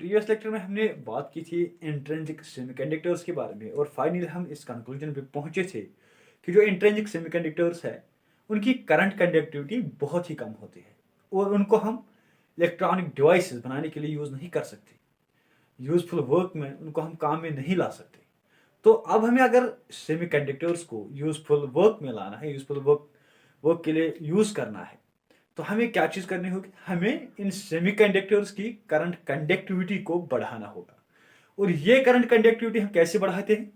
Previous lecture में हमने बात की थी इंट्रिंसिक सेमीकंडक्टर्स के बारे में और फाइनली हम इस कंक्लूजन पे पहुंचे थे कि जो इंट्रिंसिक सेमीकंडक्टर्स है उनकी करंट कंडक्टिविटी बहुत ही कम होती है और उनको हम इलेक्ट्रॉनिक डिवाइसेस बनाने के लिए यूज़ नहीं कर सकते। यूजफुल वर्क में उनको हम काम में नहीं ला सकते। तो अब हमें अगर सेमीकंडक्टर्स को यूजफुल वर्क में लाना है, यूजफुल वर्क के लिए यूज़ करना है, तो हमें क्या चीज़ करनी होगी? हमें इन सेमीकंडक्टर्स की करंट कंडक्टिविटी को बढ़ाना होगा। और ये करंट कंडक्टिविटी हम कैसे बढ़ाते हैं?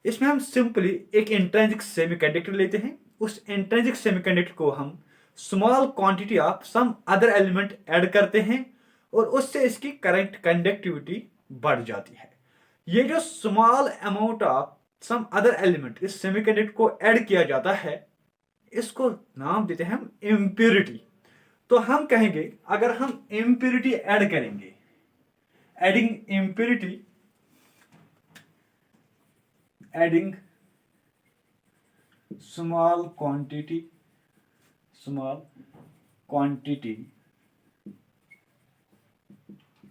इसमें हम सिंपली एक इंट्रिंसिक सेमीकंडक्टर लेते हैं, उस इंट्रिंसिक सेमीकंडक्टर को हम small quantity of some other element add करते हैं और उससे इसकी करंट कंडक्टिविटी बढ़ जाती है। ये जो small amount of some other element इस सेमीकंडक्टर को ऐड किया जाता है, इसको नाम देते हैं हम इम्प्योरिटी। तो हम कहेंगे अगर हम इम्प्योरिटी ऐड करेंगे, adding impurity, adding small quantity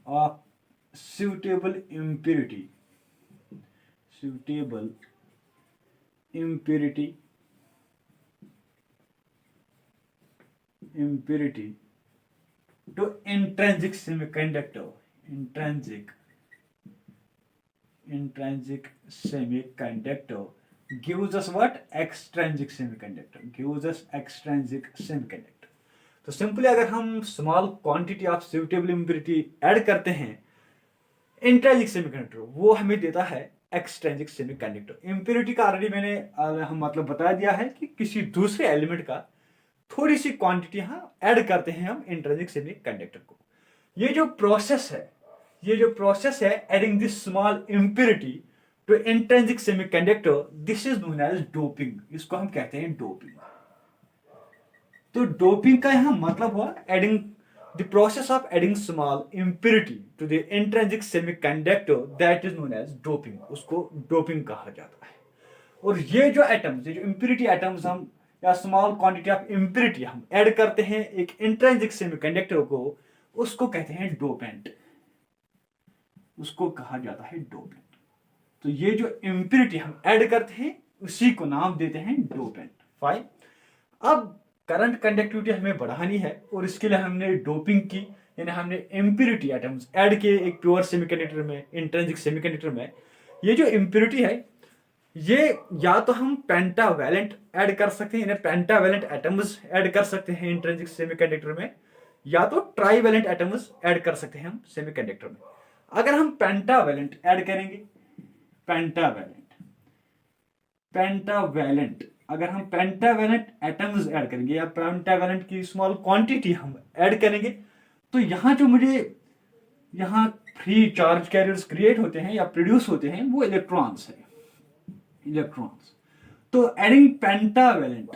of suitable impurity to intrinsic semiconductor, intrinsic semiconductor gives us what? Extrinsic semiconductor, gives us extrinsic semiconductor। तो सिंपली अगर हम small quantity of suitable impurity add करते हैं intrinsic semiconductor, वो हमें देता है extrinsic semiconductor. Impurity का ऑलरेडी मैंने हम मतलब बता दिया है कि किसी दूसरे एलिमेंट का थोड़ी सी क्वांटिटी यहाँ ऐड करते हैं हम इंट्रिंसिक सेमीकंडक्टर को। ये जो प्रोसेस है adding this small impurity to intrinsic semiconductor, this is known as doping. इसको हम कहते हैं डोपिंग। तो डोपिंग का यहाँ मतलब हुआ adding the process of adding small impurity to the intrinsic semiconductor, that is known as doping। उसको डोपिंग कहा जाता है। और ये जो एटम्स, ये जो इम्प्योरिटी एटम्स हम या स्मॉल क्वांटिटी ऑफ इम्प्योरिटी हम ऐड करते हैं एक इंट्रिंसिक सेमीकंडक्टर को, उसको कहते हैं डोपेंट, उसको कहा जाता है डोपेंट। तो ये जो इम्प्योरिटी हम ऐड करते हैं उसी को नाम देते हैं डोपेंट। फाइन। अब करंट कंडक्टिविटी हमें बढ़ानी है और इसके लिए हमने डोपिंग की, यानी हमने इम्प्योरिटी एटम्स ऐड किए एक प्योर सेमीकंडक्टर में, इंट्रिंसिक सेमीकंडक्टर में। ये जो इम्प्योरिटी है ये या तो हम पेंटावैलेंट ऐड कर सकते हैं, यानी पेंटावैलेंट एटम्स ऐड कर सकते हैं इंट्रिंसिक सेमीकंडक्टर में, या तो ट्राईवैलेंट एटम्स ऐड कर सकते हैं हम सेमीकंडक्टर में। अगर हम पेंटावैलेंट ऐड करेंगे, पेंटावैलेंट अगर हम पेंटावैलेंट एटम्स ऐड करेंगे या पेंटावैलेंट की स्मॉल क्वांटिटी हम ऐड करेंगे, तो यहाँ जो मुझे यहाँ फ्री चार्ज कैरियर्स क्रिएट होते हैं या प्रोड्यूस होते हैं वो इलेक्ट्रॉन्स है, इलेक्ट्रॉन्स। तो adding pentavalent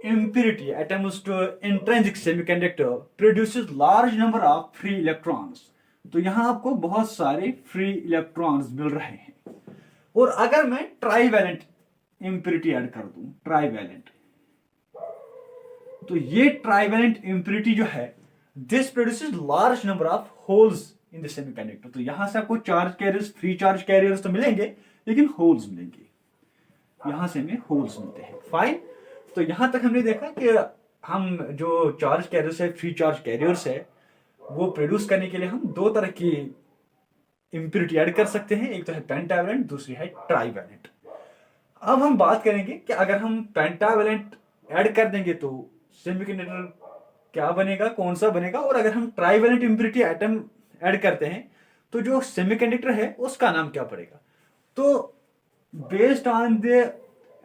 impurity atoms to intrinsic semiconductor produces large number of free electrons। तो यहाँ आपको बहुत सारे फ्री इलेक्ट्रॉन्स मिल रहे हैं। और अगर मैं ट्राईवैलेंट इम्प्योरिटी ऐड कर दूं, ट्राईवैलेंट, तो ये ट्राईवैलेंट इम्प्योरिटी जो है this produces large number of holes in the semiconductor. तो यहां से आपको charge carriers, free charge carriers तो मिलेंगे लेकिन होल्स मिलेंगे, यहां से हमें होल्स मिलते हैं। फाइन। तो यहां तक हमने देखा कि हम जो चार्ज कैरियर्स है, फ्री चार्ज कैरियर्स है, वो प्रोड्यूस करने के लिए हम दो तरह की इम्प्योरिटी ऐड कर सकते हैं, एक तो है पेंटावैलेंट, दूसरी है ट्राईवैलेंट। अब हम बात करेंगे कि अगर हम पेंटावैलेंट ऐड कर देंगे तो सेमीकंडक्टर क्या बनेगा, कौन सा बनेगा, और अगर हम ट्राईवैलेंट इम्प्योरिटी एटम ऐड करते हैं तो जो सेमीकंडक्टर है उसका नाम क्या पड़ेगा। तो based on the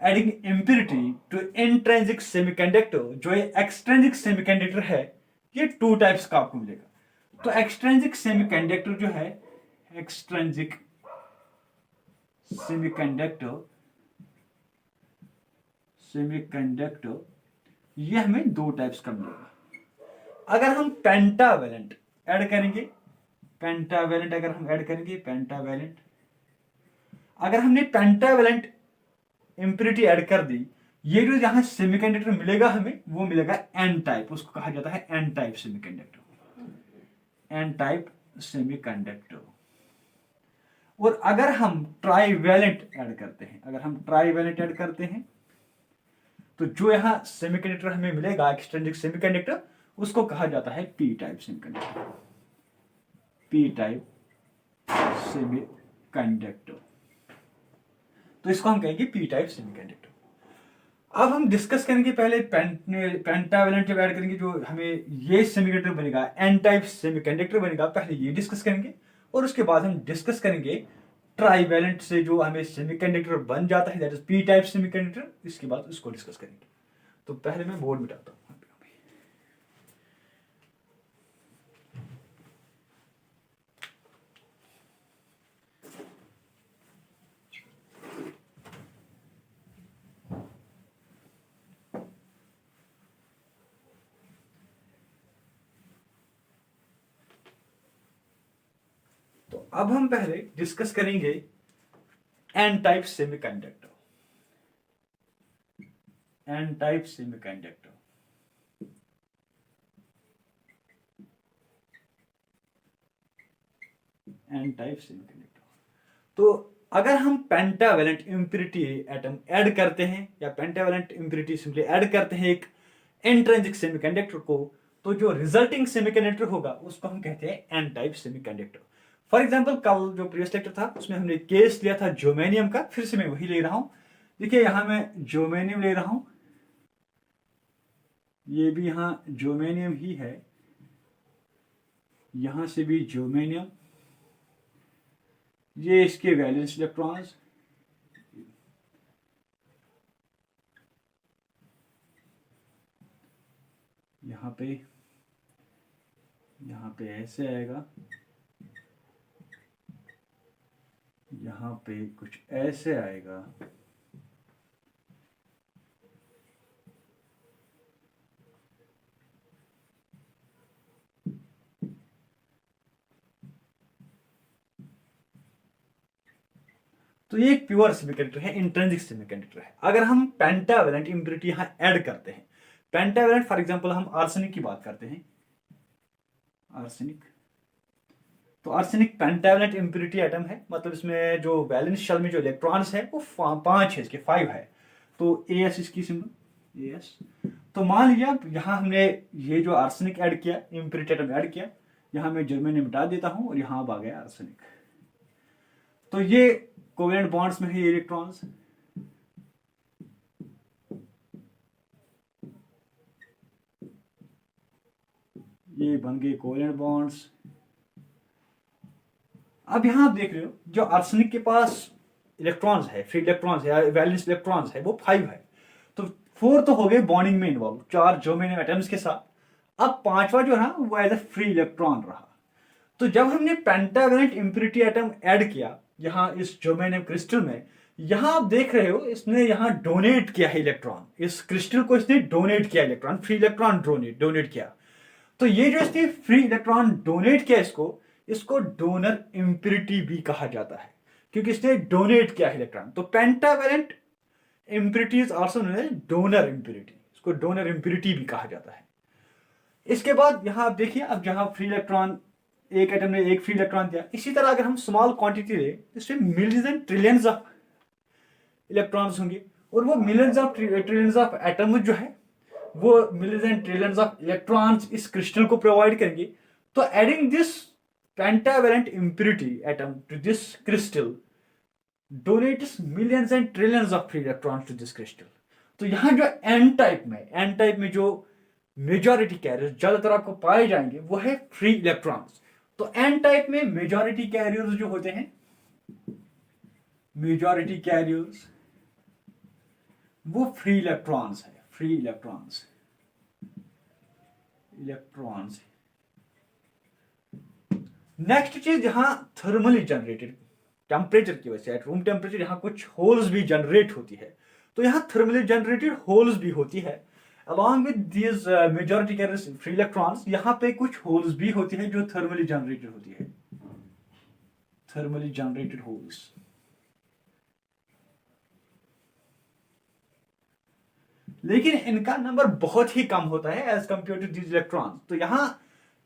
adding impurity to intrinsic semiconductor, जो एक्सट्रिंसिक सेमीकंडक्टर है, ये टू टाइप्स का आपको मिलेगा। तो एक्सट्रिंसिक सेमीकंडक्टर जो है, एक्सट्रिंसिक सेमीकंडक्टर ये हमें दो टाइप्स का मिलेगा। अगर हम पेंटावैलेंट ऐड करेंगे, पेंटावैलेंट अगर हम ऐड करेंगे, पेंटावैलेंट अगर हमने पेंटावैलेंट इम्प्योरिटी ऐड कर दी, ये जो यहां सेमीकंडक्टर मिलेगा हमें, वो मिलेगा एन टाइप, उसको कहा जाता है N type semiconductor, N type semiconductor. और अगर हम ट्राईवैलेंट ऐड करते हैं, अगर हम ट्राईवैलेंट ऐड करते हैं तो जो यहाँ सेमीकंडक्टर हमें मिलेगा एक्सट्रिंसिक सेमीकंडक्टर, उसको कहा जाता है P type semiconductor, P type semiconductor. तो इसको हम कहेंगे पी टाइप सेमीकंडक्टर। अब हम डिस्कस करेंगे पहले पेंटावैलेंट जब ऐड करेंगे जो हमें ये सेमीकंडक्टर बनेगा एन टाइप सेमीकंडक्टर बनेगा, पहले ये डिस्कस करेंगे और उसके बाद हम डिस्कस करेंगे ट्राईवैलेंट से जो हमें सेमीकंडक्टर बन जाता है that is P type semiconductor, इसके बाद उसको डिस्कस करेंगे। तो पहले मैं बोर्ड मिटाता हूँ। तो अब हम पहले डिस्कस करेंगे N type semiconductor, N type semiconductor. N type semiconductor, तो अगर हम पेंटावैलेंट इम्प्योरिटी एटम ऐड करते हैं या पेंटावैलेंट इम्प्योरिटी सिंपली ऐड करते हैं एक इंट्रिंसिक सेमीकंडक्टर को, तो जो रिजल्टिंग सेमीकंडक्टर होगा उसको हम कहते हैं N type semiconductor. For example कल जो प्रीवियस लेक्चर था उसमें हमने केस लिया था ज्योमेनियम का, फिर से मैं वही ले रहा हूं। देखिए यहां मैं ज्योमेनियम ले रहा हूं, ये भी यहां ज्योमेनियम ही है, यहां से भी ज्योमेनियम, ये इसके वैलेंस इलेक्ट्रॉन्स, यहाँ पे ऐसे आएगा, यहाँ पे कुछ ऐसे आएगा, तो ये एक प्योर सेमीकंडक्टर है, इंट्रिंसिक सेमीकंडक्टर है। अगर हम पेंटावैलेंट इम्प्योरिटी यहां ऐड करते हैं, पेंटावैलेंट फॉर एग्जांपल हम आर्सेनिक की बात करते हैं, आर्सेनिक, तो आर्सेनिक पेंटावैलेंट इम्प्योरिटी एटम है, मतलब इसमें जो वैलेंस शेल में जो इलेक्ट्रॉन्स है वो 5 है, इसके 5 है, तो एस इसकी सिंबल एस। तो मान लिया यहां हमने ये जो आर्सेनिक ऐड किया, इम्प्योरिटी एटम ऐड किया, यहां मैं जर्मेनियम मिटा देता हूं और यहां अब आ गया आर्सेनिक। तो ये कोवेलेंट बॉन्ड्स में है ये इलेक्ट्रॉन्स, ये बन गए कोवेलेंट बॉन्ड्स। अब यहां आप देख रहे हो जो आर्सेनिक के पास इलेक्ट्रॉन्स है, फ्री इलेक्ट्रॉन्स है, वैलेंस इलेक्ट्रॉन्स है, वो 5 है, तो 4 तो हो गए बॉन्डिंग में इन्वॉल्व 4 ज्योमेनियम एटम्स के साथ। अब पांचवा जो रहा वो एज ए फ्री इलेक्ट्रॉन रहा। तो जब हमने पेंटावैलेंट इम्प्योरिटी एटम ऐड किया यहां इस ज्योमेनियम क्रिस्टल में, यहां आप देख रहे हो इसने यहां डोनेट किया है इलेक्ट्रॉन, इस क्रिस्टल को इसने डोनेट किया इलेक्ट्रॉन, फ्री इलेक्ट्रॉन डोनेट किया। तो ये जो इसने फ्री इलेक्ट्रॉन डोनेट किया इसको डोनर इम्प्योरिटी भी कहा जाता है, क्योंकि इसने डोनेट किया है इलेक्ट्रॉन। तो pentavalent impurity is also known as donor impurity, इसको डोनर इम्प्योरिटी भी कहा जाता है। इसके बाद यहां आप देखिए, अब जहां फ्री इलेक्ट्रॉन, एक एटम ने एक फ्री इलेक्ट्रॉन दिया, इसी तरह अगर हम स्मॉल क्वांटिटी ले इसमें millions and trillions of electrons होंगे, और वो millions of trillions of atom जो है वो millions and trillions of electrons इस क्रिस्टल को प्रोवाइड करेंगे। तो adding this pentavalent impurity atom to this crystal donates millions and trillions of free electrons to this crystal. तो यहां जो एन टाइप में जो मेजॉरिटी कैरियर्स ज्यादातर आपको पाए जाएंगे वो है फ्री इलेक्ट्रॉन्स। तो एन टाइप में मेजॉरिटी कैरियर्स जो होते हैं, मेजॉरिटी कैरियर्स वो फ्री इलेक्ट्रॉन्स है, फ्री इलेक्ट्रॉन्स नेक्स्ट चीज यहां थर्मली जनरेटेड टेम्परेचर की वजह से एट रूम टेम्परेचर यहां कुछ होल्स भी जनरेट होती है, तो यहां थर्मली जनरेटेड होल्स भी होती है। Along with these majority carriers free electrons यहां पे कुछ होल्स भी होती है जो थर्मली जनरेटेड होती है, थर्मली जनरेटेड होल्स। लेकिन इनका नंबर बहुत ही कम होता है as compare to these electrons. तो यहां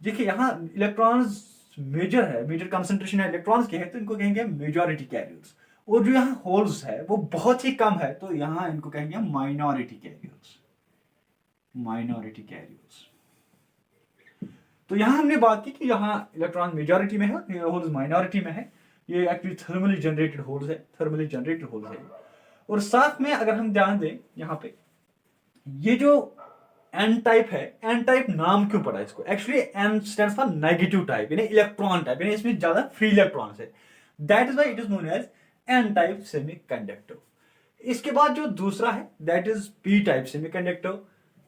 देखिए, यहां इलेक्ट्रॉन्स मेजर है, मेजर कंसंट्रेशन है इलेक्ट्रॉन्स के है, तो इनको कहेंगे मेजॉरिटी कैरियर्स। और जो यहाँ होल्स है वो बहुत ही कम है, तो यहाँ इनको कहेंगे माइनॉरिटी कैरियर्स, माइनॉरिटी कैरियर्स। तो यहाँ हमने बात की कि यहाँ इलेक्ट्रॉन मेजॉरिटी में है, होल्स माइनॉरिटी में है। ये एक्चुअली थर्मली जनरेटेड होल्स है, थर्मली जनरेटेड होल्स है। और साथ में अगर हम ध्यान दें यहाँ पे, ये जो एन टाइप है, एन टाइप नाम क्यों पड़ा इसको? Actually N stands for negative type, यानी इलेक्ट्रॉन टाइप, यानी इसमें ज्यादा फ्री इलेक्ट्रॉन्स है। That is why it is known as N type semiconductor. इसके बाद जो दूसरा है that is P type semiconductor.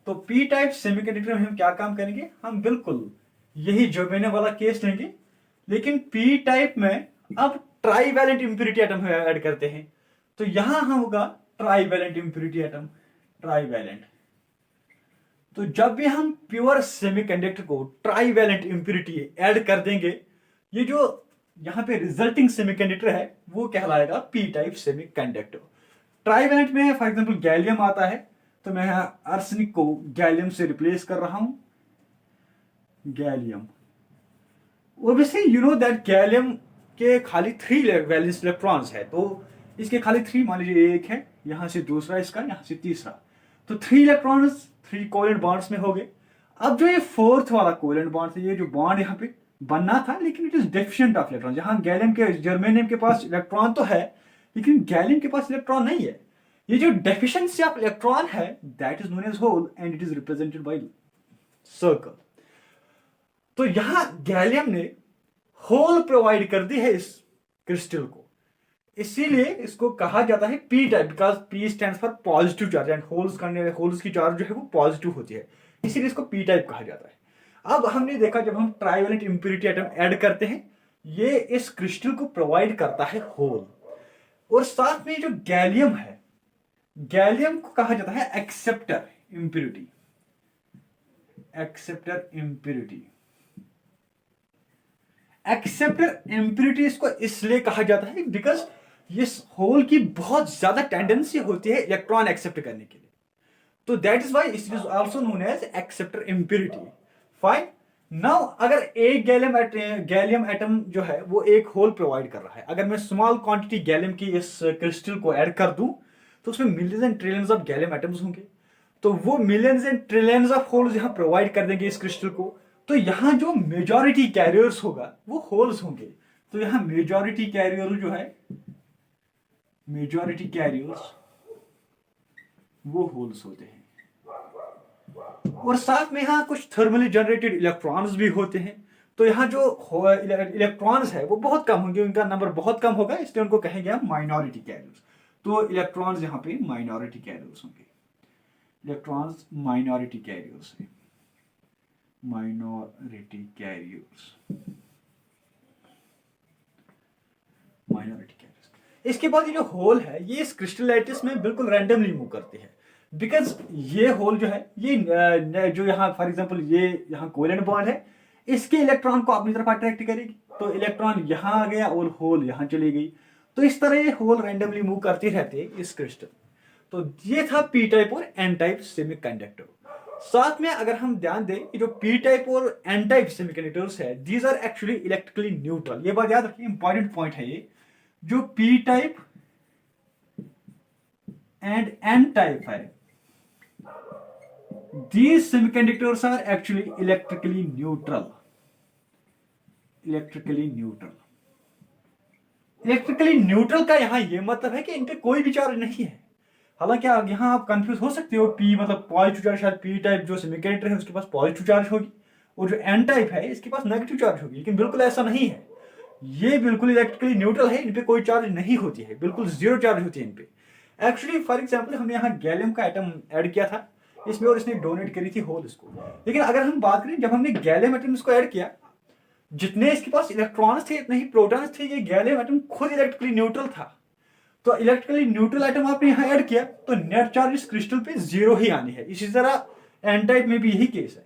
तो पी टाइप सेमीकंडक्टर में हम क्या काम करेंगे? हम बिल्कुल यही जो मैंने वाला केस लेंगे, लेकिन पी टाइप में अब ट्राईवैलेंट इंप्योरिटी एटम ऐड करते हैं। तो यहां हम होगा ट्राईवैलेंट इंप्योरिटी एटम, ट्राईवैलेंट। तो जब भी हम प्योर सेमीकंडक्टर को ट्राईवैलेंट इंप्योरिटी ऐड कर देंगे, ये जो यहां पे रिजल्टिंग सेमीकंडक्टर है वो कहलाएगा पी टाइप सेमीकंडक्टर। ट्राईवैलेंट में फॉर एग्जांपल गैलियम आता है, तो मैं यहां आर्सेनिक को गैलियम से रिप्लेस कर रहा हूं, gallium. Obviously you know that gallium के खाली 3 वैलेंस इलेक्ट्रॉन्स है, तो इसके खाली 3, मान लीजिए एक है, यहां से दूसरा इसका, यहां से तीसरा, तो 3 इलेक्ट्रॉन्स 3 कोवेलेंट बॉन्ड्स में हो गए। अब जो ये 4th वाला कोवेलेंट बॉन्ड है, ये जो बॉन्ड यहाँ पे बनना था, लेकिन it is deficient of electron. जहां गैलियम के जर्मेनियम के पास इलेक्ट्रॉन तो है, लेकिन गैलियम के पास इलेक्ट्रॉन नहीं है। ये जो डेफिशिएंसी ऑफ इलेक्ट्रॉन है that is known as hole and it is represented by circle. तो यहां गैलियम ने होल प्रोवाइड कर दी है इस क्रिस्टल को, इसीलिए इसको कहा जाता है P type, because P stands for positive charge and holes की चार्ज जो है वो पॉजिटिव होती है, इसीलिए इसको पी टाइप कहा जाता है। अब हमने देखा जब हम ट्राईवैलेंट इंप्योरिटी एटम ऐड करते हैं, ये इस क्रिस्टल को प्रोवाइड करता है होल। और साथ में जो गैलियम है, गैलियम को कहा जाता है acceptor impurity, acceptor impurity. Acceptor impurity इसको इसलिए कहा जाता है बिकॉज ये होल की बहुत ज्यादा टेंडेंसी होती है इलेक्ट्रॉन एक्सेप्ट करने के लिए, तो that is why it is also known as acceptor impurity. Fine. Now अगर एक गैलियम एटम जो है वो एक होल प्रोवाइड कर रहा है, अगर मैं स्मॉल क्वांटिटी गैलियम की इस क्रिस्टल को ऐड कर दूं, तो उसमें millions and trillions of gallium atoms होंगे, तो वो millions and trillions of holes यहां प्रोवाइड कर देंगे इस क्रिस्टल को। तो यहां जो मेजॉरिटी कैरियर्स होगा वो होल्स होंगे, तो यहां मेजॉरिटी कैरियर जो है, मेजॉरिटी कैरियर्स वो होल्स होते हैं। और साथ में यहां कुछ थर्मली जनरेटेड इलेक्ट्रॉन्स भी होते हैं, तो यहां जो इलेक्ट्रॉन्स है वो बहुत कम होंगे, उनका नंबर बहुत कम होगा, इसलिए उनको कहेंगे हम माइनॉरिटी कैरियर्स। तो इलेक्ट्रॉन्स यहां पे माइनॉरिटी कैरियर्स होंगे, इलेक्ट्रॉन्स माइनॉरिटी कैरियर्स है, माइनॉरिटी कैरियर्स, माइनॉरिटी कैरियर्स। इसके बाद ये जो होल है ये इस क्रिस्टल लैटिस में बिल्कुल रैंडमली मूव करते हैं, बिकॉज ये होल जो है ये जो यहाँ फॉर एग्जांपल ये यहाँ कोवेलेंट बॉन्ड है, इसके इलेक्ट्रॉन को अपनी तरफ अट्रैक्ट करेगी, तो इलेक्ट्रॉन यहाँ आ गया और होल यहाँ चली गई। तो इस तरह ये होल रैंडमली मूव करते रहते हैं इस क्रिस्टल। तो ये था पी टाइप और एन टाइप सेमीकंडक्टर। साथ में अगर हम ध्यान दें कि जो पी टाइप और एन टाइप सेमीकंडक्टर्स है these are actually electrically neutral. ये बात याद रखिए, इंपॉर्टेंट पॉइंट है ये। जो P type and N type है, these semiconductors are actually electrically neutral, electrically neutral। Electrically neutral का यहां ये मतलब है कि इन पे कोई भी चार्ज नहीं है। हालांकि यहां आप कंफ्यूज हो सकते हो, पी मतलब पॉजिटिव चार्ज, शायद पी टाइप जो सेमीकंडक्टर है उसके पास पॉजिटिव चार्ज होगी और जो एन टाइप है इसके पास नेगेटिव चार्ज होगी, लेकिन बिल्कुल ऐसा नहीं है। ये बिल्कुल इलेक्ट्रिकली न्यूट्रल है, इन पे कोई चार्ज नहीं होती है, बिल्कुल जीरो चार्ज होती है इन पे। एक्चुअली फॉर एग्जाम्पल हमने यहाँ गैलियम का एटम ऐड किया था इसमें और इसने डोनेट करी थी होल इसको, लेकिन अगर हम बात करें जब हमने गैलियम एटम इसको ऐड किया, जितने इसके पास इलेक्ट्रॉन्स थे इतने ही प्रोटॉन्स थे, ये गैलियम एटम खुद इलेक्ट्रिकली न्यूट्रल था। तो इलेक्ट्रिकली न्यूट्रल एटम आपने यहाँ ऐड किया तो नेट चार्ज इस क्रिस्टल पे जीरो ही आनी है। इसी तरह एन टाइप में भी यही केस है।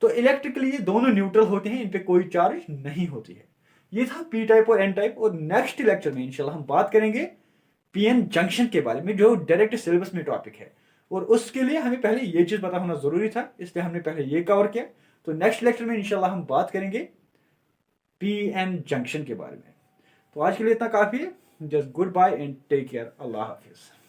तो इलेक्ट्रिकली ये दोनों न्यूट्रल होते हैं, इन पे कोई चार्ज नहीं होती है। ये था पी टाइप और एन टाइप। और नेक्स्ट लेक्चर में इंशाल्लाह हम बात करेंगे पीएन जंक्शन के बारे में, जो डायरेक्ट सिलेबस में टॉपिक है, और उसके लिए हमें पहले ये चीज पता होना जरूरी था, इसलिए हमने पहले ये कवर किया। तो नेक्स्ट लेक्चर में इंशाल्लाह हम बात करेंगे पी एन जंक्शन के बारे में। तो आज के लिए इतना काफ़ी है। Just good bye and take care. Allah हाफिज़।